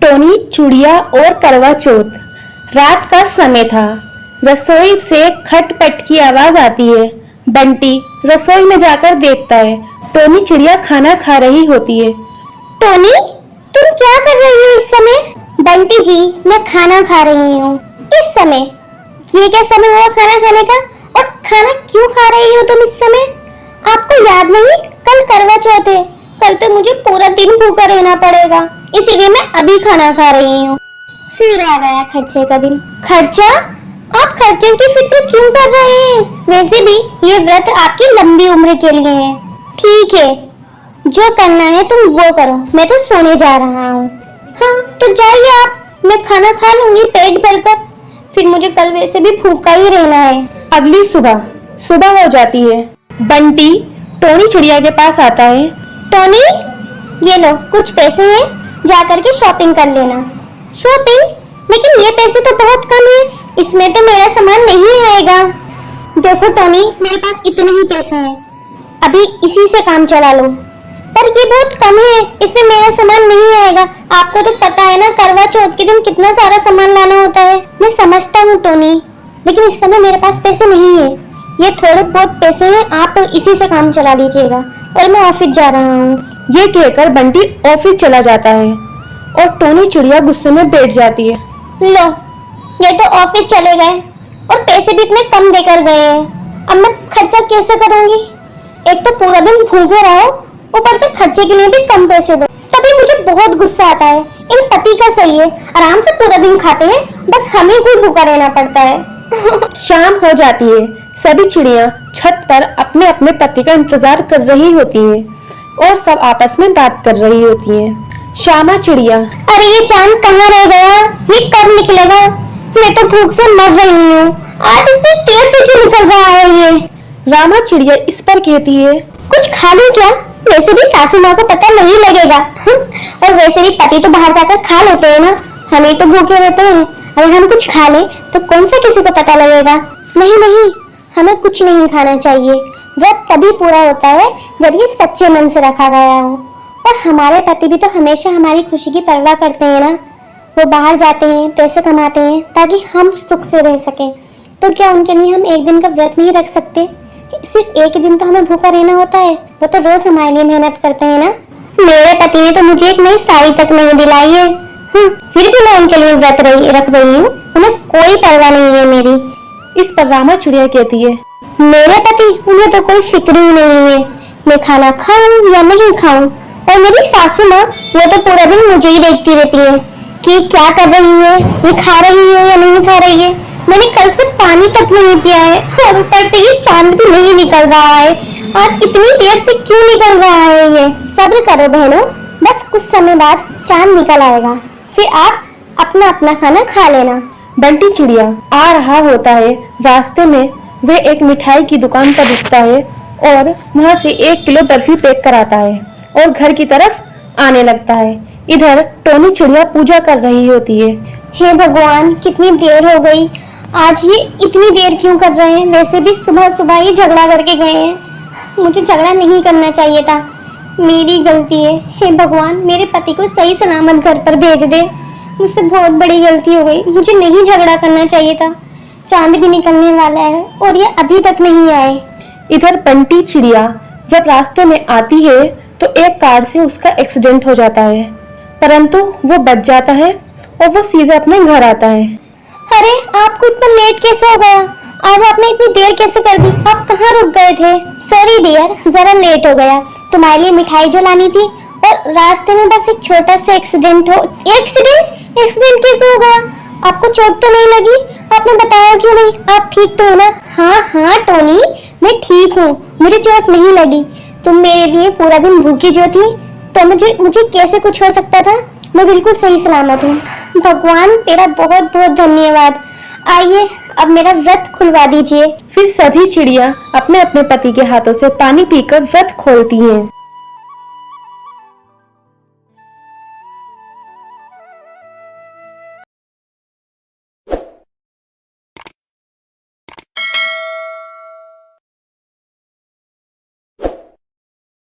Tony, चिड़िया और करवा चौथ। रात का समय था। रसोई से खटपट की आवाज आती है। बंटी रसोई में जाकर देखता है टोनी चिड़िया खाना खा रही होती है। टोनी, तुम क्या कर रही हो इस समय? बंटी जी, मैं खाना खा रही हूँ। इस समय? ये क्या समय हुआ खाना खाने का? और खाना क्यों खा रही हो तुम इस समय? आपको याद नहीं, कल करवा चौथ है। कल तो मुझे पूरा दिन भूखा रहना पड़ेगा, इसीलिए मैं अभी खाना खा रही हूँ। फिर आ गया खर्चे का दिन। खर्चा? आप खर्चे की फिक्र क्यों कर रहे हैं? वैसे भी ये व्रत आपकी लंबी उम्र के लिए है। ठीक है, जो करना है तुम वो करो, मैं तो सोने जा रहा हूँ। हाँ तो जाइए आप, मैं खाना खा लूंगी पेट भरकर। फिर मुझे कल वैसे भी भूखा ही रहना है। अगली सुबह हो जाती है। बंटी टोनी चिड़िया के पास आता है। टोनी, ये लो कुछ पैसे हैं, जा करके शॉपिंग कर लेना। शॉपिंग? लेकिन ये पैसे तो बहुत कम है, इसमें तो मेरा सामान नहीं आएगा। देखो टोनी, मेरे पास इतने ही पैसे हैं, अभी इसी से काम चला लो। पर ये बहुत कम है, इसमें मेरा सामान नहीं आएगा। आपको तो पता है ना, करवा चौथ के दिन कितना सारा सामान लाना होता है। मैं समझता हूँ टोनी, लेकिन इस समय मेरे पास पैसे नहीं है। ये थोड़े बहुत पैसे हैं, आप इसी से काम चला लीजिएगा और मैं ऑफिस जा रहा हूँ। ये कहकर बंटी ऑफिस चला जाता है और टोनी चिड़िया गुस्से में बैठ जाती है। लो, ये तो ऑफिस चले गए और पैसे भी इतने कम देकर गए हैं। अब मैं खर्चा कैसे करूंगी? एक तो पूरा दिन भूखे रहो, ऊपर से खर्चे के लिए भी कम पैसे दो। तभी मुझे बहुत गुस्सा आता है। इन पति का सही है, आराम से पूरा दिन खाते हैं, बस हमें को भूखा रहना पड़ता है। शाम हो जाती है। सभी चिड़िया छत पर अपने अपने पति का इंतजार कर रही होती हैं और सब आपस में बात कर रही होती हैं। श्यामा चिड़िया, अरे ये चांद कहाँ रह गया? ये कब निकलेगा? मैं तो भूख से मर रही हूँ। आज इतनी देर से क्यों निकल रहा है ये? रामा चिड़िया इस पर कहती है, कुछ खा लूं क्या? वैसे भी सासू माँ को पता नहीं लगेगा। और वैसे भी पति तो बाहर जाकर खा लेते हैं ना, हमें तो भूखे रहते हैं। अगर हम कुछ खा ले तो कौन सा किसी को पता लगेगा? नहीं नहीं, हमें कुछ नहीं खाना चाहिए। व्रत तभी पूरा होता है जब ये सच्चे मन से रखा गया हो। और हमारे पति भी तो हमेशा हमारी खुशी की परवाह करते हैं ना। वो बाहर जाते हैं, पैसे कमाते हैं ताकि हम सुख से रह सकें। तो क्या उनके लिए हम एक दिन का व्रत नहीं रख सकते? सिर्फ एक दिन तो हमें भूखा रहना होता है, वो तो रोज हमारे लिए मेहनत करते हैं ना। मेरे पति ने तो मुझे एक नई साड़ी तक नहीं दिलाई है, फिर भी मैं उनके लिए व्रत रख रही हूँ। उन्हें कोई परवाह नहीं है मेरी। इस पर रामा चिड़िया कहती है, मेरे पति, उन्हें तो कोई फिक्र ही नहीं है मैं खाना खाऊं या नहीं खाऊं। और मेरी सासू माँ, वो तो पूरा दिन मुझे ही देखती रहती है कि क्या कर रही है, ये खा रही है या नहीं खा रही है। मैंने कल से पानी तक नहीं पिया है और ऊपर से ये चांद भी नहीं निकल रहा है। आज इतनी देर से क्यों निकल रहा है ये? सब्र करो बहनों, बस कुछ समय बाद चांद निकल आएगा, फिर आप अपना अपना खाना खा लेना। बंटी चिड़िया आ रहा होता है। रास्ते में वह एक मिठाई की दुकान पर रुकता है और वहां से 1 किलो बर्फी पैक कराता है और घर की तरफ आने लगता है। इधर टोनी चिड़िया पूजा कर रही होती है। हे भगवान, कितनी देर हो गई, आज ये इतनी देर क्यों कर रहे हैं? वैसे भी सुबह सुबह ही झगड़ा करके गए हैं। मुझे झगड़ा नहीं करना चाहिए था, मेरी गलती है। हे भगवान, मेरे पति को सही सलामत घर पर भेज दे। मुझसे बहुत बड़ी गलती हो गई, मुझे नहीं झगड़ा करना चाहिए था। चांद भी निकलने वाला है और ये अभी तक नहीं आए। इधर बंटी चिड़िया जब रास्ते में आती है तो एक कार से उसका एक्सीडेंट हो जाता है, परंतु वो बच जाता है और वो सीधे अपने घर आता है। अरे, आपको इतना लेट कैसे हो गया? आज आपने इतनी देर कैसे कर दी? आप कहाँ रुक गए थे? सॉरी डियर, जरा लेट हो गया। तुम्हारे लिए मिठाई जो लानी थी और रास्ते में बस एक छोटा सा एक्सीडेंट हो। एक्सीडेंट कैसे हो गया? आपको चोट तो नहीं लगी? आपने बताया क्यों नहीं? आप ठीक तो हो ना? हाँ टोनी, मैं ठीक हूँ, मुझे चोट नहीं लगी। तुम मेरे लिए पूरा दिन भूखी जो थी, तो मुझे कैसे कुछ हो सकता था? मैं बिल्कुल सही सलामत हूँ। भगवान तेरा बहुत बहुत धन्यवाद। आइए, अब मेरा व्रत खुलवा दीजिए। फिर सभी चिड़िया अपने अपने पति के हाथों से पानी पीकर व्रत खोलती हैं।